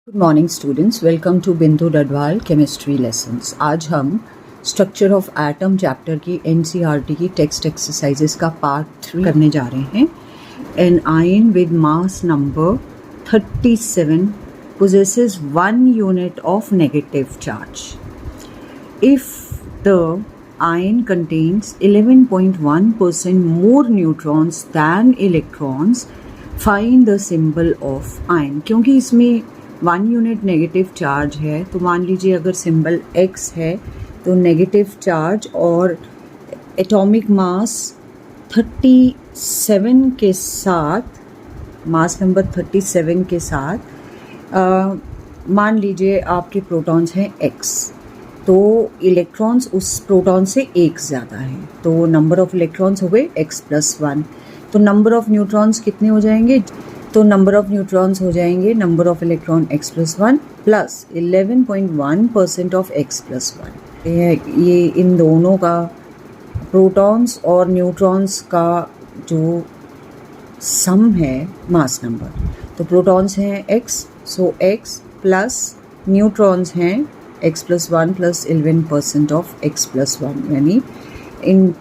Good morning students, welcome to Bindu Dadwal chemistry lessons. आज हम structure of atom chapter की NCERT की टेक्स्ट एक्सरसाइजेस का पार्ट 3 करने जा रहे हैं। An ion with mass number 37 possesses 1 unit of negative charge. If the ion contains 11.1% more neutrons than electrons, find the symbol of ion. क्योंकि इसमें 1 unit negative charge है तो मान लीजिए अगर सिंबल X है तो नेगेटिव चार्ज और एटॉमिक मास 37 के साथ, मास नंबर 37 के साथ मान लीजिए आपके प्रोटॉन्स हैं X, तो इलेक्ट्रॉन्स उस प्रोटॉन से एक ज़्यादा है तो नंबर ऑफ इलेक्ट्रॉन्स हो गए X+1। तो नंबर ऑफ न्यूट्रॉन्स कितने हो जाएंगे? तो नंबर ऑफ न्यूट्रॉन्स हो जाएंगे number of electron X+1 plus 11.1% of X+1। ये इन दोनों का प्रोटॉन्स और न्यूट्रॉन्स का जो सम है मास नंबर, तो प्रोटॉन्स हैं X, सो X प्लस न्यूट्रॉन्स हैं X+1 प्लस 11% ऑफ X+1, यानी इन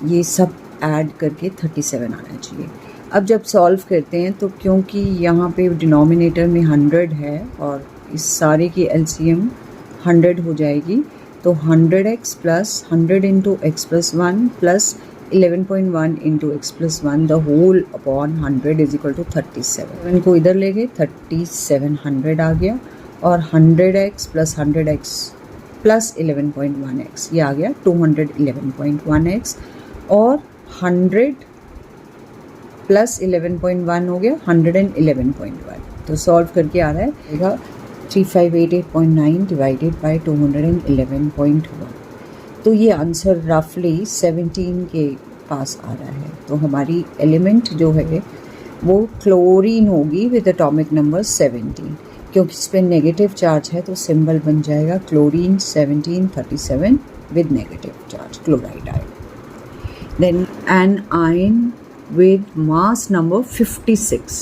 ये सब ऐड करके 37 आना चाहिए। अब जब सॉल्व करते हैं तो क्योंकि यहाँ पे डिनोमिनेटर में 100 है और इस सारे की एलसीएम 100 हो जाएगी, तो 100x plus 100 into X+1 plus 11.1 into X+1 the whole upon 100 is equal to 37। इनको इधर ले गए, 3700 आ गया और 100x plus 100x plus 11.1x ये आ गया 211.1x और 100 प्लस 11.1 हो गया 111.1। तो सॉल्व करके आ रहा है 3588.9 डिवाइडेड बाय 211.1। तो ये आंसर रफली 17 के पास आ रहा है। तो हमारी एलिमेंट जो है वो क्लोरीन होगी विद एटॉमिक नंबर 17। क्योंकि इस पर नेगेटिव चार्ज है तो सिंबल बन जाएगा chlorine 1737 with negative charge, chloride ion. Then an ion with mass number 56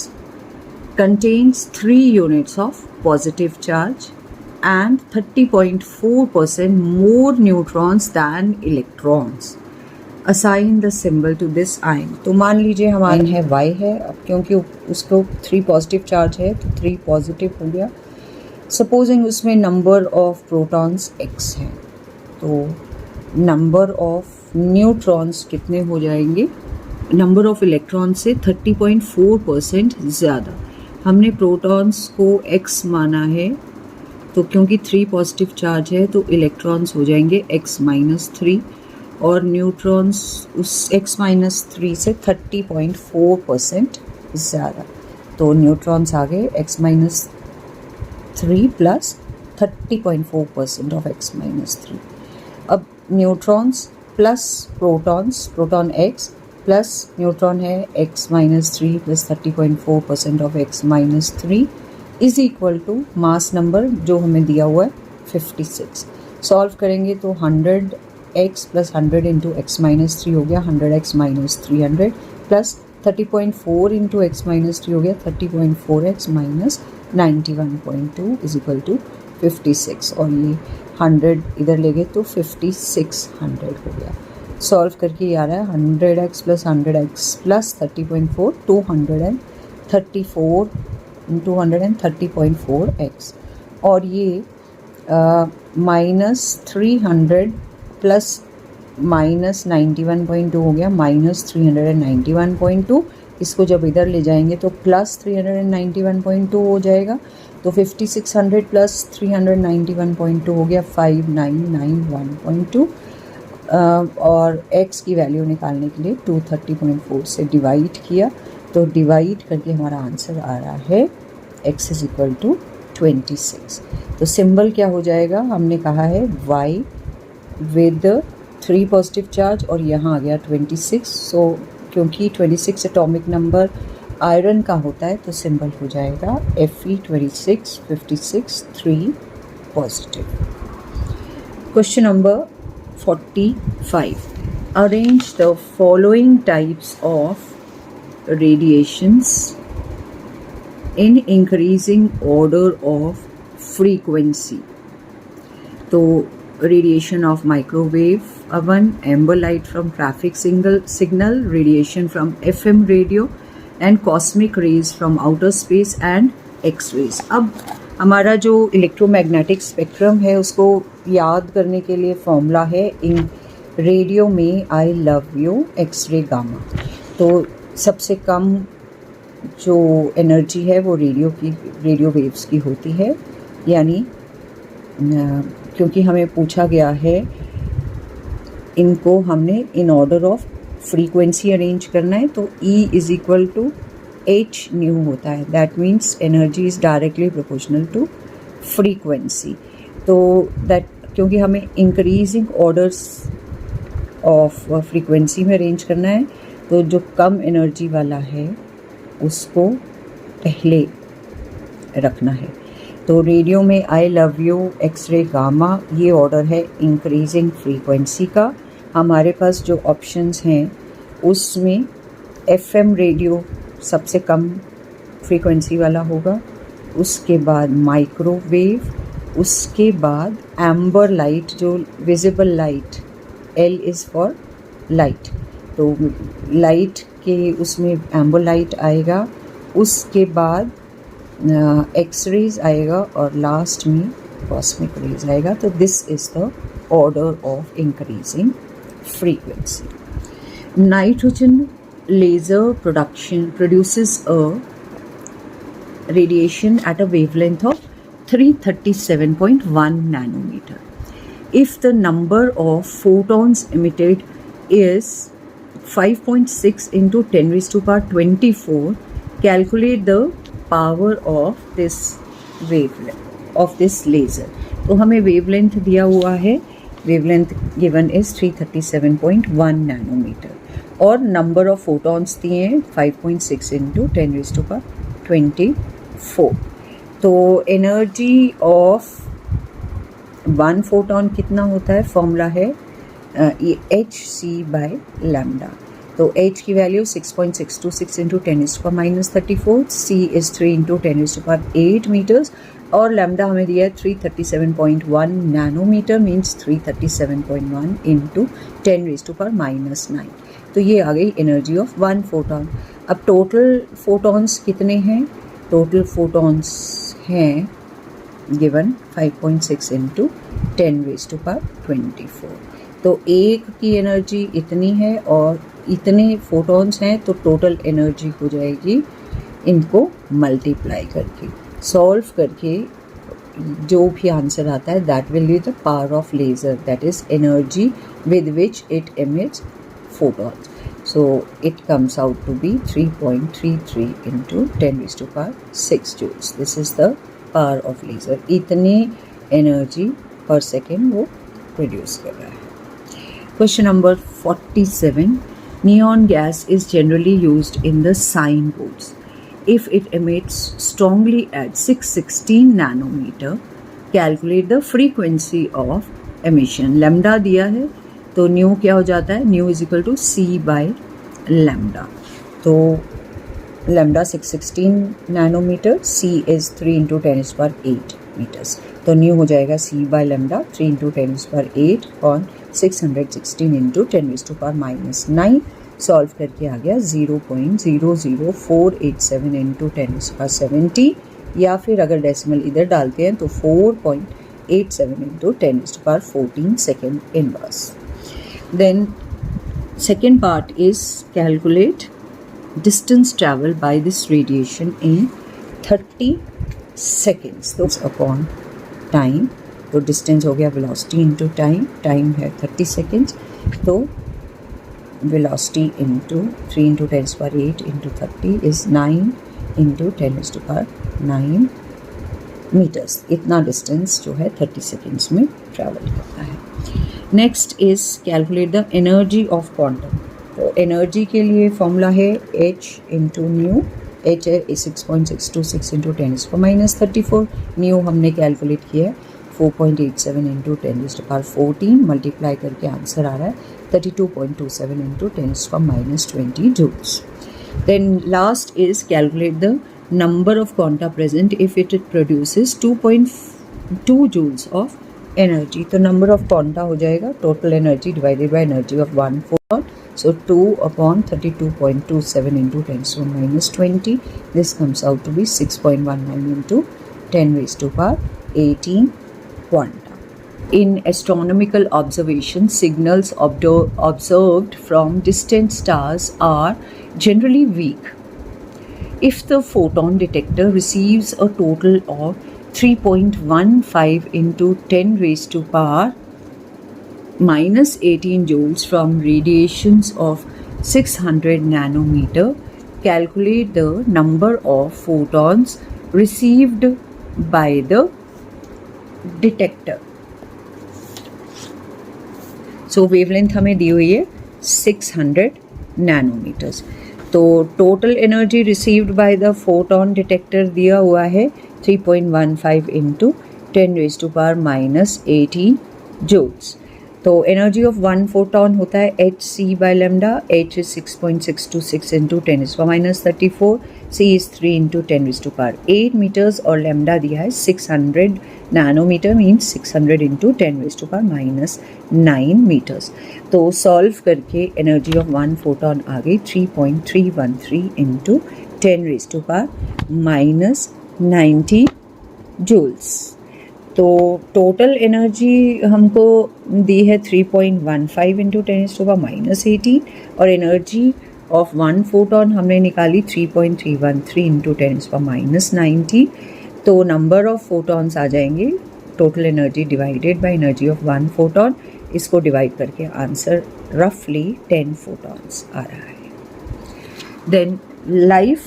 contains 3 units of positive charge and 30.4% more neutrons than electrons. Assign the symbol to this ion. तो मान लीजिए हमारा है Y है, अब क्योंकि उसको 3 पॉजिटिव चार्ज है तो 3 पॉजिटिव हो गया। सपोजिंग उसमें नंबर ऑफ प्रोटॉन्स X है तो नंबर ऑफ न्यूट्रॉन्स कितने हो जाएंगे? नंबर ऑफ इलेक्ट्रॉन से 30.4% ज़्यादा। हमने प्रोटॉन्स को X माना है तो क्योंकि 3 पॉजिटिव चार्ज है तो इलेक्ट्रॉन्स हो जाएंगे X-3 और न्यूट्रॉन्स उस X-3 से 30.4% ज़्यादा। तो न्यूट्रॉन्स आ गए X-3 प्लस 30.4% ऑफ X-3। अब neutrons plus protons, proton X plus neutron है X-3 plus 30.4% of X-3 is equal to mass number जो हमें दिया हुआ है 56। सॉल्व करेंगे तो 100x प्लस 100 इंटू X-3 हो गया 100x minus 300 plus 30.4 into X-3 हो गया 30.4x minus 91.2 is equal to 56 और ये 100 इधर ले गए तो 5600 हो गया। सॉल्व करके ये आ रहा है 100x plus 100x plus 30.4 230.4x और ये माइनस 300 प्लस माइनस 91.2 हो गया माइनस 391.2। इसको जब इधर ले जाएंगे तो प्लस 391.2 हो जाएगा तो 5600 प्लस 391.2 हो गया 5991.2 और x की वैल्यू निकालने के लिए 230.4 से डिवाइड किया तो डिवाइड करके हमारा आंसर आ रहा है x इज इक्वल टू 26। तो सिंबल क्या हो जाएगा? हमने कहा है y विद 3 पॉजिटिव चार्ज और यहाँ आ गया 26। सो क्योंकि 26 एटॉमिक नंबर आयरन का होता है तो सिंबल हो जाएगा Fe26 56 3 positive. Question number 45. Arrange the following types of radiations in increasing order of frequency. तो radiation of microwave oven, amber light from traffic signal, radiation from FM radio and cosmic rays from outer space and X-rays. अब हमारा जो electromagnetic spectrum है उसको याद करने के लिए फॉर्मूला है इन रेडियो में I love you, X-ray gamma. तो सबसे कम जो एनर्जी है वो रेडियो वेव्स की होती है, यानी क्योंकि हमें पूछा गया है इनको हमने in order of frequency arrange करना है, तो E is equal to h nu होता है. That means energy is directly proportional to frequency. तो दैट क्योंकि हमें इंक्रीजिंग ऑर्डर्स ऑफ फ्रीक्वेंसी में अरेंज करना है, तो जो कम एनर्जी वाला है उसको पहले रखना है. तो रेडियो में I love you, X-ray gamma, ये ऑर्डर है इंक्रीजिंग फ्रीक्वेंसी का. हमारे पास जो ऑप्शंस हैं उसमें FM रेडियो सबसे कम फ्रीक्वेंसी वाला होगा, उसके बाद माइक्रोवेव, उसके बाद एम्बर लाइट जो visible light, L is for light, तो लाइट के उसमें एम्बर लाइट आएगा, उसके बाद एक्सरेज आएगा और लास्ट में कॉस्मिक रेज आएगा. तो this is the order of increasing frequency. Nitrogen laser produces a radiation at a wavelength of 337.1 nanometer. If the number of photons emitted is 5.6 into 10 raised to power 24, calculate the power of this wavelength of this laser. तो हमें wavelength दिया हुआ है, wavelength given is 337.1 nanometer और number of photons दिए हैं 5.6 into 10 raised to power 24. तो energy of one photon कितना होता है, फॉर्मूला है hc by lambda. तो h की value 6.626 into 10 raised to power minus 34, c is 3 into 10 raised to power 8 meters और लैम्डा हमें दिया है 337.1 nanometre, means 337.1 into 10 raise to power minus 9. तो ये आ गई एनर्जी ऑफ वन फोटॉन. अब टोटल फोटॉन्स कितने हैं, टोटल फोटॉन्स हैं given 5.6 into 10 raise to power 24. तो एक की एनर्जी इतनी है और इतने फोटॉन्स हैं, तो टोटल एनर्जी हो जाएगी इनको मल्टीप्लाई करके, सॉल्व करके जो भी आंसर आता है that will be the power of laser, that is energy with which it emits photons. So it comes out to be 3.33 into 10 raised to power 6 joules. This is the power of laser. इतनी energy पर second वो produce कर रहा है. Question number 47. Neon gas is generally used in the signboards. If it emits strongly at 616 nanometer, calculate the frequency of emission. Lambda दिया है तो nu क्या हो जाता है, nu is equal to c by lambda. तो lambda 616 nanometer, c is 3 into 10 पर 8 metres. तो न्यू हो जाएगा सी बाय लैम्डा 3 इंटू 10 पर 8 और 616 इंटू 10 पर माइनस 9. सॉल्व करके आ गया 0.00487 इंटू 10 पर 70, या फिर अगर डेसिमल इधर डालते हैं तो 4.87 इंटू 10 पर 14 second inverse. Then second part is calculate distance traveled by this radiation in 30 seconds. So upon time, तो distance हो गया velocity into time, time है 30 seconds, तो velocity into 3 into 10 to power 8 into 30 is 9 into 10 to power 9 meters. इतना distance जो है 30 seconds में travel करता है. Next is calculate the energy of quantum. तो एनर्जी के लिए फॉर्मूला है h इंटू न्यू. h है 6.626 इंटू 10 पर माइनस 34. न्यू हमने कैलकुलेट किया है 4.87 इंटू 10 पर 14, मल्टीप्लाई करके आंसर आ रहा है 32.27 इंटू 10 पर minus 20 joules. Then last is calculate the number of quanta present if it produces 2 joules of energy. तो number of quanta हो जाएगा total energy divided by energy of one photon. So 2 upon 32.27 into 10 to the minus 20. This comes out to be 6.19 into 10 raised to power 18 quanta. In astronomical observations, signals observed from distant stars are generally weak. If the photon detector receives a total of 3.15 into 10 raised to power minus 18 joules from radiations of 600 nanometer, calculate the number of photons received by the detector. So wavelength हमें दी हुई है 600 nanometers. तो total energy received by the photon detector दिया हुआ है 3.15 into 10 raised to power minus 18 joules. तो energy of one photon होता है h c by lambda. H is 6.626 into 10 is power minus 34. C is 3 into 10 is to power 8 metres और lambda दिया है 600 nanometre means 600 into 10 is to power minus 9 metres. तो solve करके energy of one photon आ गई 3.313 into 10 is to power minus 90 joules. तो total energy हमको दी है 3.15 इंटू 10 टू पावर माइनस 18 और एनर्जी ऑफ वन फोटॉन हमने निकाली 3.313 इंटू 10 टू पावर माइनस 90. तो नंबर ऑफ फोटॉन्स आ जाएंगे total energy divided by energy of one photon. इसको डिवाइड करके आंसर रफली 10 फोटॉन्स आ रहा है. Then life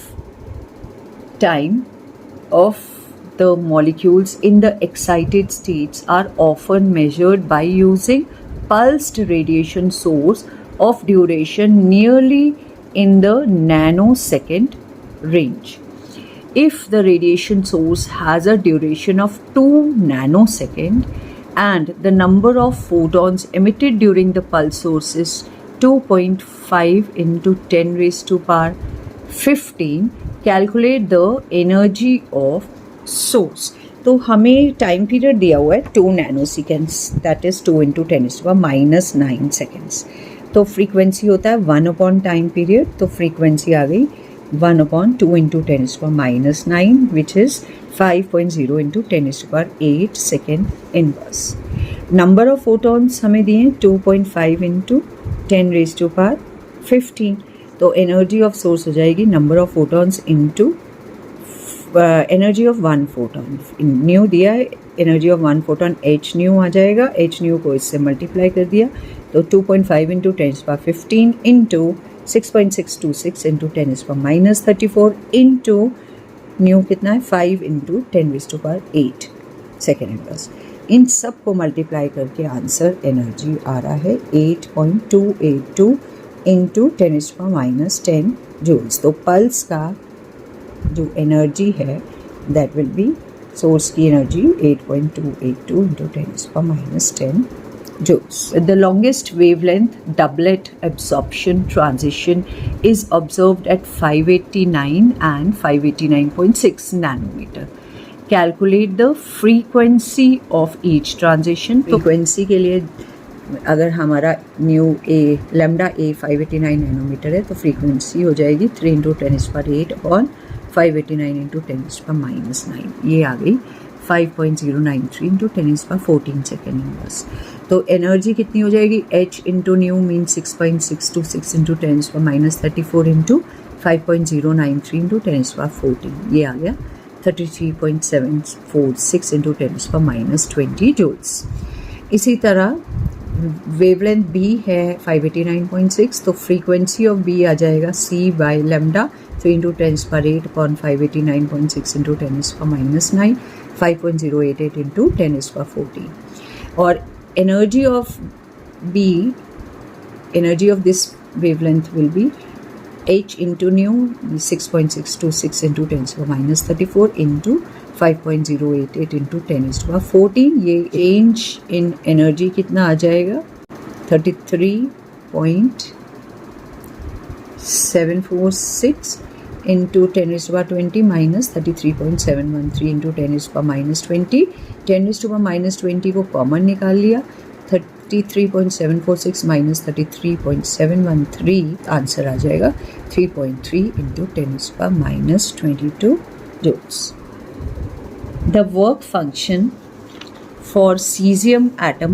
time of the molecules in the excited states are often measured by using pulsed radiation source of duration nearly in the nanosecond range. If the radiation source has a duration of 2 nanoseconds and the number of photons emitted during the pulse source is 2.5 into 10 raised to power 15, calculate the energy of source. तो हमें time period दिया हुआ है 2 nanoseconds that is 2 into 10 is to minus 9 seconds. तो frequency होता है 1 upon time period. तो frequency आ गई 1 upon 2 into 10 is to minus 9 which is 5.0 into 10 is to 8 second inverse. Number of photons हमें दिए 2.5 इंटू 10 रेज टू पावर 15. तो energy of source हो जाएगी number of photons into energy of one photon. Nu दिया है energy of one photon h nu आ जाएगा. H new को इससे मल्टीप्लाई कर दिया तो 2.5 into 10 power 15 into 6.626 into 10 power minus 34 into nu कितना है 5 into 10 to power 8 second inverse. इन सब को मल्टीप्लाई करके आंसर एनर्जी आ रहा है 8.282 इंटू 10 पावर माइनस 10 जूल्स. तो पल्स का जो एनर्जी है दैट विल बी सोर्स की energy 8.282 into 10 power minus 10 joules. The longest wavelength doublet absorption transition is observed at 589 and 589.6 nanometer. Calculate the frequency of each transition. Frequency के लिए अगर हमारा new A lambda A 589 nanometre है तो frequency हो जाएगी 3 into 10 power 8 और 589 into 10 power minus 9. ये आ गई 5.093 इंटू 10 पावर 14 सेकेंड इनवर्स. तो एनर्जी कितनी हो जाएगी h into new mean 6.626 into 10 power minus 34 into 5.093 into 10 power 14. ये आ गया 33.746 इंटू 10 पावर माइनस 20 जूल्स. इसी तरह वेवलेंथ b है 589.6 तो फ्रीक्वेंसी ऑफ b आ जाएगा c by lambda 3 into 10 power 8 upon 589.6 into 10 power minus 9 5.088 into 10 power 14. और energy of B, energy of this wavelength will be h into nu 6.626 into 10 to the minus 34 into 5.088 into 10 to the 14. ये change in energy कितना आ जाएगा 33.746 into 10 raised to power 20 minus 33.713 into 10 raised to power minus 20. 10 raised to power minus 20 को common निकाल लिया, 33.746 minus 33.713 answer आ जाएगा 3.3 into 10 raised to power minus 22 joules. The work function for cesium atom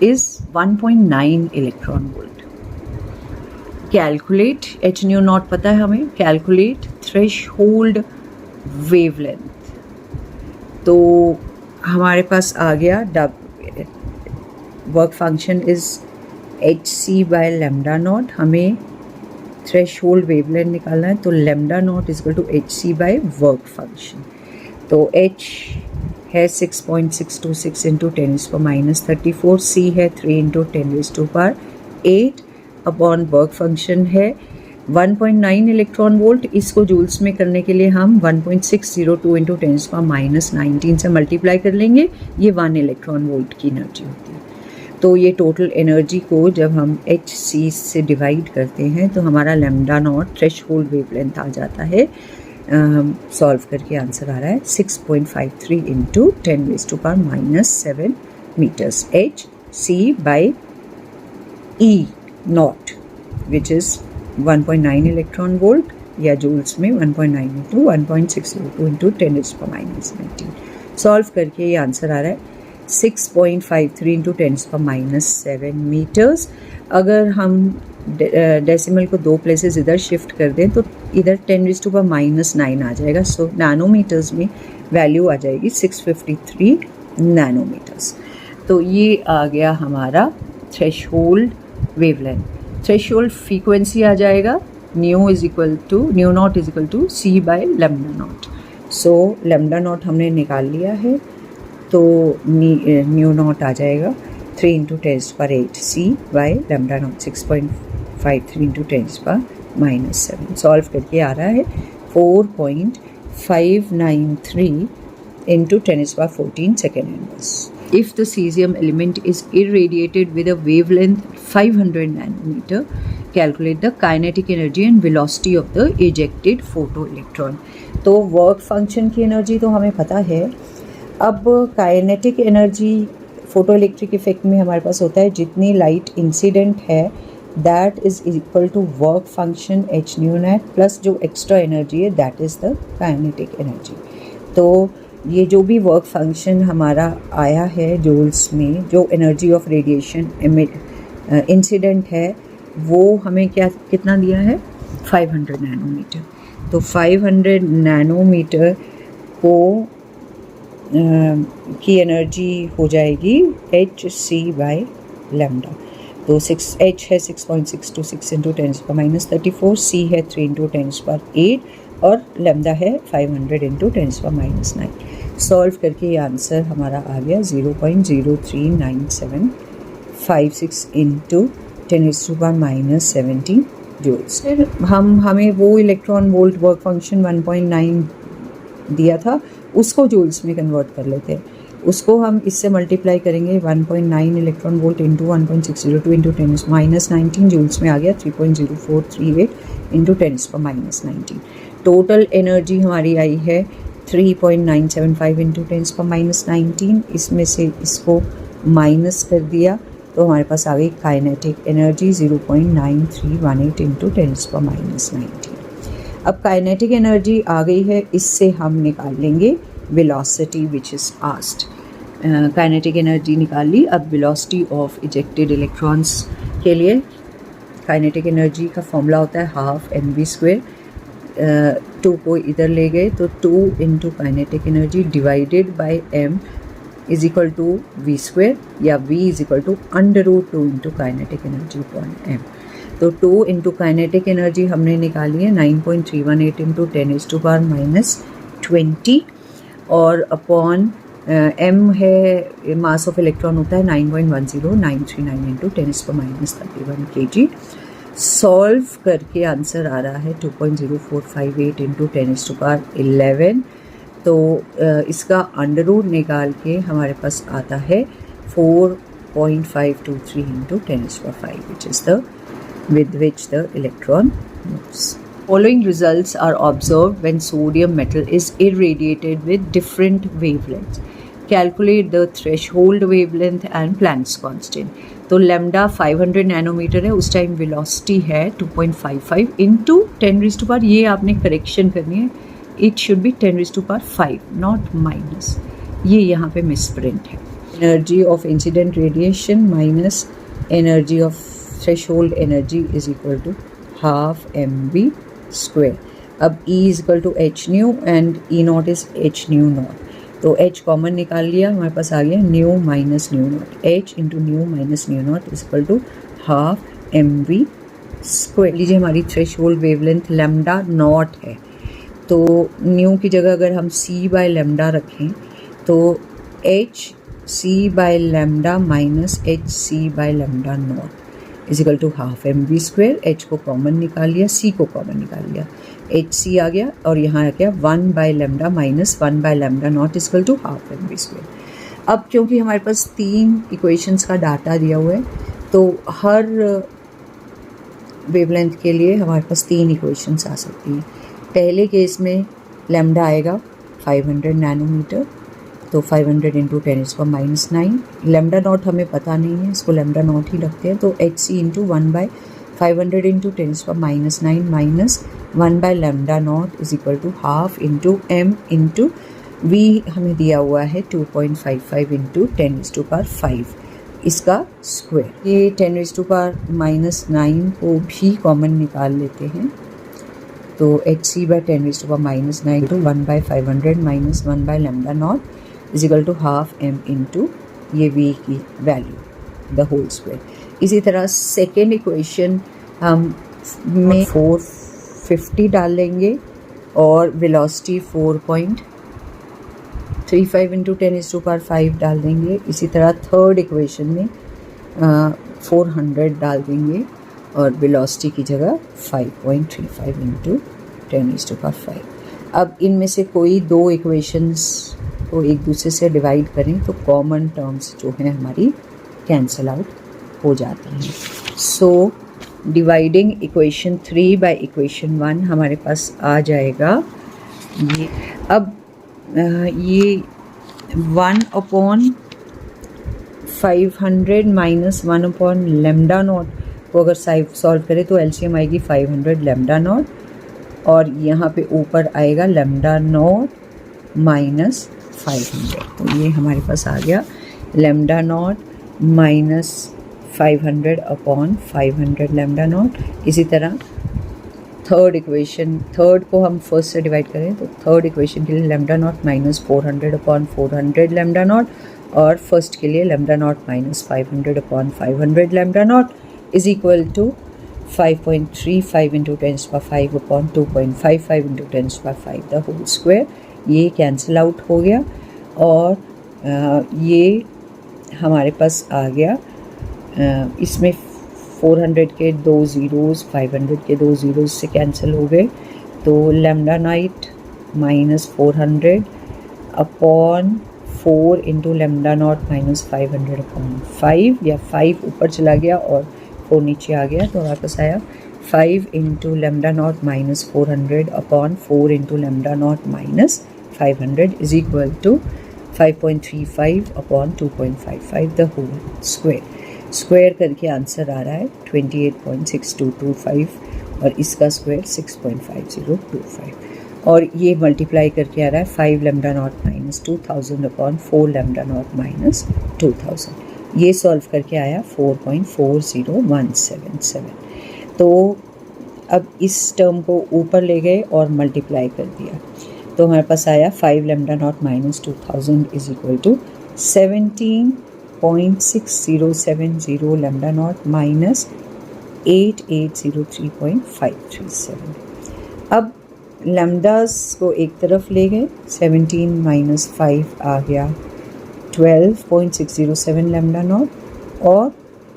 is 1.9 electron volt. Calculate h nu naught पता है हमें, calculate threshold wavelength. तो हमारे पास आ गया work function is h c by lambda naught. हमें थ्रेशोल्ड वेवलेंथ निकालना है, तो lambda naught is equal to h c by work function. तो एच है 6.626 into 10 raised to power minus 34, c है 3 into 10 raised to power 8 upon work function है 1.9 electron volt. इसको joules में करने के लिए हम 1.602 into 10 raised to power minus 19 से मल्टीप्लाई कर लेंगे. ये 1 इलेक्ट्रॉन वोल्ट की एनर्जी होती है. तो ये टोटल एनर्जी को जब हम एच सी से डिवाइड करते हैं तो हमारा लेमडा नॉट थ्रेशोल्ड वेवलेंथ आ जाता है. सॉल्व करके आंसर आ रहा है 6.53 into 10 raised to power minus 7 metres. H c by E naught which is 1.9 electron volt या जूल्स में 1.9 into 1.602 into 10 raised to power minus 19. Solve करके ये आंसर आ रहा है 6.53 into 10 raised to power minus 7 metres. अगर हम डेसिमल को 2 प्लेसेस इधर शिफ्ट कर दें तो इधर 10 raised to power minus 9 आ जाएगा. सो नैनोमीटर्स में वैल्यू आ जाएगी 653 नैनोमीटर्स. तो ये आ गया हमारा थ्रेशोल्ड वेवलेंथ. थ्रेशोल्ड फ्रीक्वेंसी आ जाएगा nu naught is equal to c by lambda naught. So lambda naught हमने निकाल लिया है, तो न्यू नॉट आ जाएगा 3 into 10 raised to power 8 c by lambda naught 6.53 into 10 raised to power minus 7. Solve करके आ रहा है 4.593 into 10 raised to power 14 second inverse. If the cesium element is irradiated with a wavelength 500 nanometer, calculate the kinetic energy and velocity of the ejected photoelectron. तो work function की energy तो हमें पता है. अब काइनेटिक एनर्जी फोटोइलेक्ट्रिक इफेक्ट में हमारे पास होता है जितनी लाइट इंसिडेंट है that is equal to work function h nu net plus जो एक्स्ट्रा एनर्जी है that is the kinetic energy. तो ये जो भी वर्क फंक्शन हमारा आया है जूल्स में, जो एनर्जी ऑफ रेडिएशन इंसिडेंट है वो हमें कितना दिया है 500 नैनोमीटर. तो 500 नैनोमीटर को की एनर्जी हो जाएगी एच सी बाई लेमडा. तो एच है 6.626 into 10 raised to power minus 34, c है 3 इंटू 10 raised to power 8 और लेमडा है 500 into 10 raised to power minus 9. Solve करके ये आंसर हमारा आ गया 0.0395756 into 10 raised to power minus 17 joules. फिर हमें वो इलेक्ट्रॉन वोल्ट वर्क फंक्शन 1.9 दिया था उसको जूल्स में कन्वर्ट कर लेते हैं. उसको हम इससे मल्टीप्लाई करेंगे 1.9 electron volt into 1.602 into 10 raised to power minus 19 joules में आ गया 3.0438 into 10 raised to power minus 19. Total energy हमारी आई है 3.975 into 10 raised to power minus 19. इसमें से इसको माइनस कर दिया तो हमारे पास आ गई kinetic energy 0.9318 into 10 raised to power minus 19. अब काइनेटिक एनर्जी आ गई है, इससे हम निकाल लेंगे velocity which is asked. Kinetic energy निकाल ली. अब वेलोसिटी ऑफ इजेक्टेड इलेक्ट्रॉन्स के लिए काइनेटिक एनर्जी का फॉर्मूला होता है हाफ mv². 2 को इधर ले गए तो 2 into kinetic energy divided by m is equal to v² या v is equal to √2 into kinetic energy upon m. तो 2 इंटू काइनेटिक एनर्जी हमने निकाली है 9.318 into 10 raised to power minus 20 और अपॉन m है मास ऑफ इलेक्ट्रॉन होता है 9.10939 into 10 raised to power minus 31 kg. Solve करके आंसर आ रहा है 2.0458 इंटू 10 raised to power 11. तो इसका अंडररूट निकाल के हमारे पास आता है 4.523 into 10 raised to power 5 which is the with which the electron moves. Following results are observed when sodium metal is irradiated with different wavelengths. Calculate the threshold wavelength and Planck's constant. तो lambda 500 nanometre है, उस time velocity है 2.55 into 10⁻⁵, ये आपने correction करनी है, it should be 10⁵5 not minus, ये यहाँ पे मिसप्रिंट है. Energy of incident radiation minus energy of threshold energy is equal to half mv square. अब E is equal to h nu and E naught is h nu naught, तो H common निकाल लिया, हमारे पास आ गया nu minus nu naught. H into nu minus nu naught is equal to half mv square. लीजिए हमारी threshold wavelength lambda naught है, तो न्यू की जगह अगर हम c बाय लैम्डा रखें तो h c by lambda minus h c by lambda naught is equal to half mv square. h को कॉमन निकाल लिया, c को कॉमन निकाल लिया, एच सी आ गया और यहाँ आ गया 1 by lambda minus 1 by lambda naught equal to half mv square. अब क्योंकि हमारे पास 3 इक्वेशंस का डाटा दिया हुआ है, तो हर वेवलेंथ के लिए हमारे पास 3 इक्वेशंस आ सकती हैं. पहले केस में लैम्डा आएगा 500 नैनोमीटर, तो 500 इंटू 10⁻⁹. लैम्डा नॉट हमें पता नहीं है, इसको लैम्डा नॉट ही रखते हैं, तो h c into 1 by 500 into 10⁻⁹ minus 1 by lambda naught is equal to half into m into v हमें दिया हुआ है 2.55 इंटू 10⁻⁵, इसका स्क्वायर. ये 10⁻⁻⁹ को भी कॉमन निकाल लेते हैं, तो h c by 10⁻⁹ to 1 by 500 minus 1 by lambda naught is equal to half m into ये v की वैल्यू द होल स्क्वायर. इसी तरह सेकेंड इक्वेशन हम में 450 डाल लेंगे और वेलोसिटी 4.35 इंटू 10⁻⁵ डाल देंगे. इसी तरह थर्ड इक्वेशन में 400 डाल देंगे और वेलोसिटी की जगह 5.35 इंटू 10⁻⁵. अब इनमें से कोई 2 इक्वेशंस को एक दूसरे से डिवाइड करें तो कॉमन टर्म्स जो हैं हमारी कैंसिल आउट हो जाती हैं. So dividing equation 3 by equation 1 हमारे पास आ जाएगा ये. अब ये 1/500 माइनस 1/लैम्डा नॉट को अगर सॉल्व करें तो एलसीएम आएगी 500 लैम्डा नॉट, और यहाँ पे ऊपर आएगा लैम्डा नॉट माइनस 500. तो ये हमारे पास आ गया lambda naught minus 500/500 lambda not. इसी तरह थर्ड को हम फर्स्ट से डिवाइड करें तो थर्ड इक्वेशन के लिए lambda naught minus 400/400 lambda naught, और फर्स्ट के लिए lambda naught minus 500/500 lambda naught is equal to 5.35 into 10⁻⁵/2.55 into 10⁻⁵ the whole square. ये कैंसिल आउट हो गया और ये हमारे पास आ गया. इसमें 400 के 2 ज़ीरोज़ 500 के 2 ज़ीरोज़ से कैंसिल हो गए, तो lambda night minus 400/4 into lambda naught minus 500/5, या 5 ऊपर चला गया और 4 नीचे आ गया, तो हमारे पास आया 5 into lambda naught minus 400/4 into lambda naught minus 500 is equal to 5.35/2.55 the whole square. Square करके आंसर आ रहा है 28.6225 और इसका स्क्वायर 6.5025, और ये मल्टीप्लाई करके आ रहा है 5 lambda naught minus 2000/4 lambda naught minus 2000. ये सॉल्व करके आया 4.40177. तो अब इस टर्म को ऊपर ले गए और मल्टीप्लाई कर दिया, तो हमारे पास आया 5 lambda naught minus 2000 is equal to 17.6070 lambda naught minus 8803.537. अब लैम्डास को एक तरफ ले गए, 17 माइनस 5 आ गया 12.607 लैम्डा नॉट, और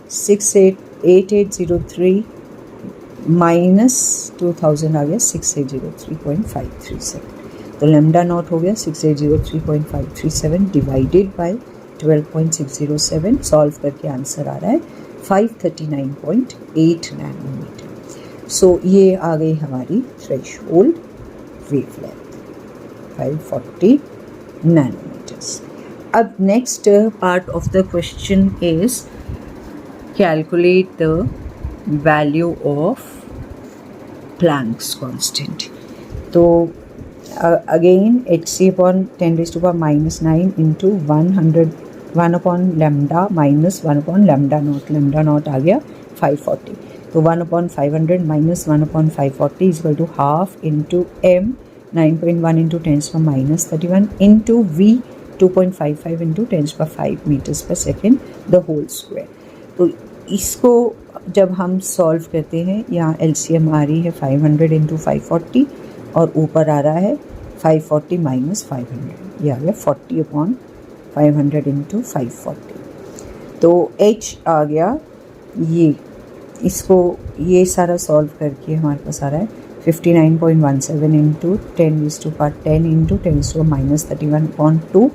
8803 माइनस 2000 आ गया 6803.537. तो लैम्डा नॉट हो गया 6803.537 डिवाइडेड बाय 12.607. सॉल्व करके आंसर आ रहा है 539.8 नैनोमीटर. सो ये आ गई हमारी थ्रेशोल्ड वेवलेंथ 540 नैनोमीटर्स. अब next part of the question is calculate the value of Planck's constant. तो again hc upon 10⁻⁹ into 1 upon lambda minus 1 upon lambda naught आ गया 540. तो 1/500 minus 1/540 equal to half into m 9.1 into 10⁻31 into v 2.55 into 10⁵ metres पर second the whole square. तो इसको जब हम solve करते हैं, यहाँ LCM आ रही है 500 इंटू 540 और ऊपर आ रहा है 540 माइनस 500, ये आ गया 40/500 इंटू 540. तो h आ गया ये, इसको ये सारा सॉल्व करके हमारे पास आ रहा है 59.17 इंटू 10⁻10 इंटू 10⁻31/2.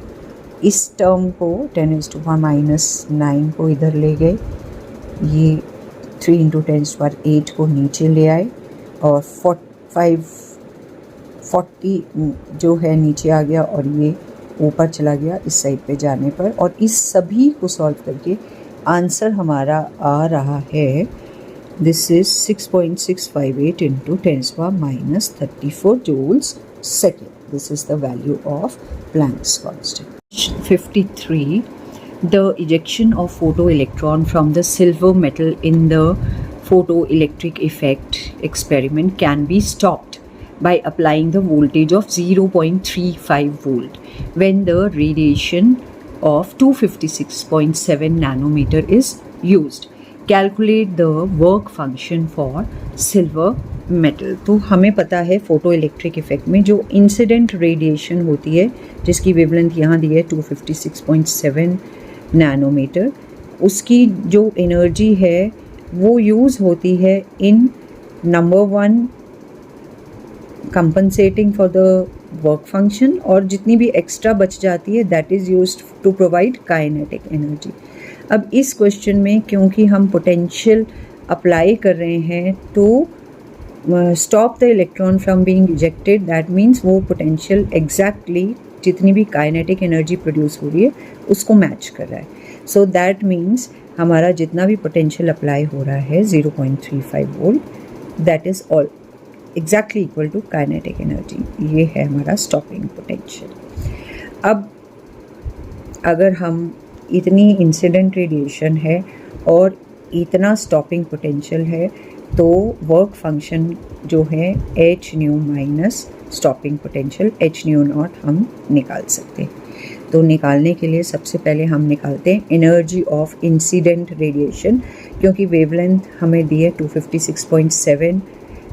इस टर्म को 10⁻�9 को इधर ले गए, ये 3 इंटू 10⁸ को नीचे ले आए और 540 जो है नीचे आ गया और ये ऊपर चला गया इस साइड पे जाने पर. और इस सभी को सॉल्व करके आंसर हमारा आ रहा है, this is 6.658 into 10⁻34 joules second. This is the value of Planck's constant. 53. The ejection of photoelectron from the silver metal in the photoelectric effect experiment can be stopped by applying the voltage of 0.35 volt when the radiation of 256.7 nanometer is used. Calculate the work function for silver metal. तो हमें पता है photo electric effect में जो incident radiation होती है, जिसकी wavelength यहाँ दी है 256.7 नैनोमीटर, उसकी जो एनर्जी है वो यूज़ होती है in number 1 compensating for the work function, और जितनी भी एक्स्ट्रा बच जाती है that is used to provide kinetic energy. अब इस क्वेश्चन में क्योंकि हम पोटेंशियल अप्लाई कर रहे हैं तो stop the electron from being ejected, that means वो पोटेंशियल एग्जैक्टली जितनी भी काइनेटिक एनर्जी प्रोड्यूस हो रही है उसको मैच कर रहा है. सो दैट मीन्स हमारा जितना भी पोटेंशियल अप्लाई हो रहा है 0.35 volt, that is all exactly equal to kinetic energy. ये है हमारा स्टॉपिंग पोटेंशियल. अब अगर हम इतनी इंसिडेंट रेडिएशन है और इतना स्टॉपिंग पोटेंशियल है तो वर्क फंक्शन जो है h new minus stopping potential h new not हम निकाल सकते हैं. तो निकालने के लिए सबसे पहले हम निकालते हैं एनर्जी ऑफ इंसिडेंट रेडिएशन, क्योंकि वेवलेंथ हमें दी है 256.7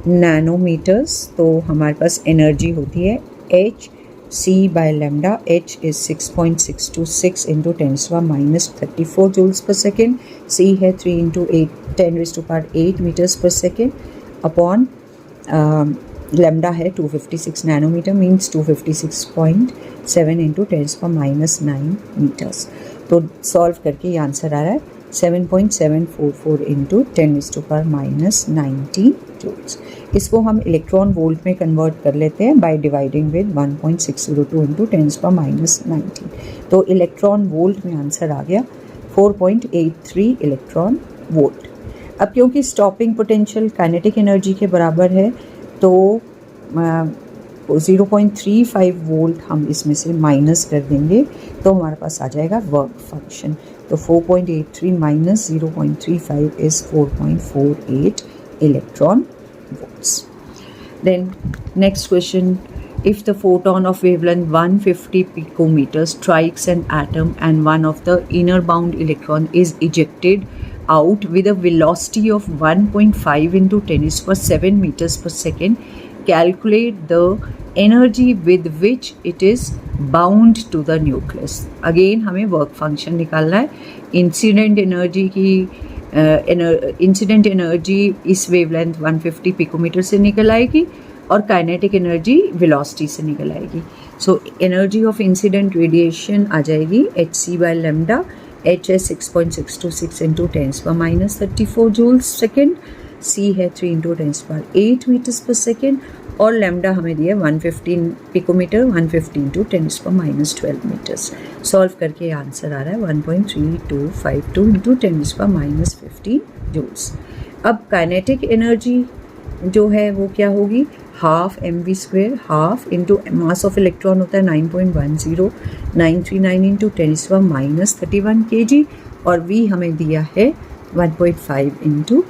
नैनोमीटर्स. तो हमारे पास एनर्जी होती है h c by lambda. h is 6.626 into 10⁻34 joules per second. c है 3 into 10⁸ meters per second upon lambda है 256 नैनोमीटर, मीन्स 256.7 into 10⁻9 meters. तो सॉल्व करके ये आंसर आ रहा है 7.744 into 10⁻⁹ joules. इसको हम इलेक्ट्रॉन वोल्ट में कन्वर्ट कर लेते हैं बाय डिवाइडिंग विद 1.602 into 10⁻19. तो इलेक्ट्रॉन वोल्ट में आंसर आ गया 4.83 इलेक्ट्रॉन वोल्ट. अब क्योंकि स्टॉपिंग पोटेंशियल काइनेटिक एनर्जी के बराबर है तो 0.35 वोल्ट हम इसमें से माइनस कर देंगे तो हमारे पास आ जाएगा वर्क फंक्शन. तो 4.83 minus 0.35 is 4.48 electron volts. Then next question, if the photon of wavelength 150 picometer strikes an atom and one of the inner bound electron is ejected out with a velocity of 1.5 into 10⁻⁷ meters per second, calculate the energy with which it is bound to the nucleus. Again हमें work function निकालना है. Incident energy की incident energy इस wavelength 150 picometre से निकल आएगी और kinetic energy velocity से निकल आएगी. So energy of incident radiation आ जाएगी hc by lambda. h है 6.626 into 10⁻34 joules second. C है 3 × 10⁸ मीटर्स पर सेकेंड और लैम्डा हमें दिया 115 पिकोमीटर, 115 × 10⁻12 मीटर्स। सॉल्व करके आंसर आ रहा है 1.3252 × 10⁻15 जूल्स। अब काइनेटिक एनर्जी जो है वो क्या होगी, half mv², half into mass of electron होता है 9.10939 × 10⁻31 kg और v हमें दिया है 1.5 ×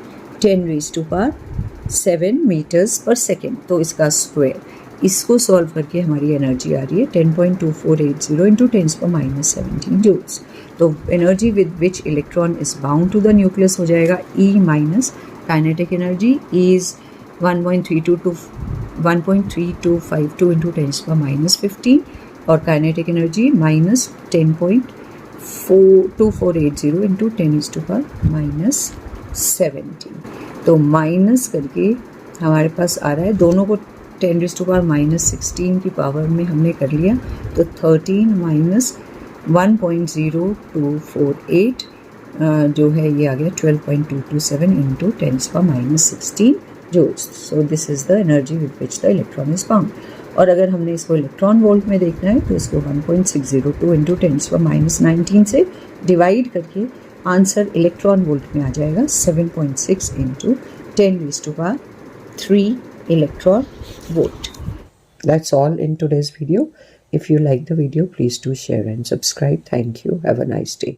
10⁻7 मीटर्स पर सेकेंड। तो इसका स्क्वायर, इसको सॉल्व करके हमारी एनर्जी आ रही है 10.2480 × 10⁻17 जूल्स। तो energy with which electron is bound to the nucleus हो जाएगा E minus kinetic energy is 1.3252 × 10⁻15 और काइनेटिक एनर्जी माइनस 10.2480 × 10⁻17। तो माइनस करके हमारे पास आ रहा है, दोनों को 10⁻16 की पावर में हमने कर लिया, तो 13 माइनस 1.0248 जो है ये आ गया 12.227 × 10⁻16 joules. So this is the energy with which the electron is bound. और अगर हमने इसको इलेक्ट्रॉन वोल्ट में देखना है तो इसको 1.602 × 10⁻19 से डिवाइड करके आंसर इलेक्ट्रॉन वोल्ट में आ जाएगा 7.6 × 10⁻³ electron volt. That's all in today's video. If you like the video, please do share and subscribe. Thank you. Have a nice day.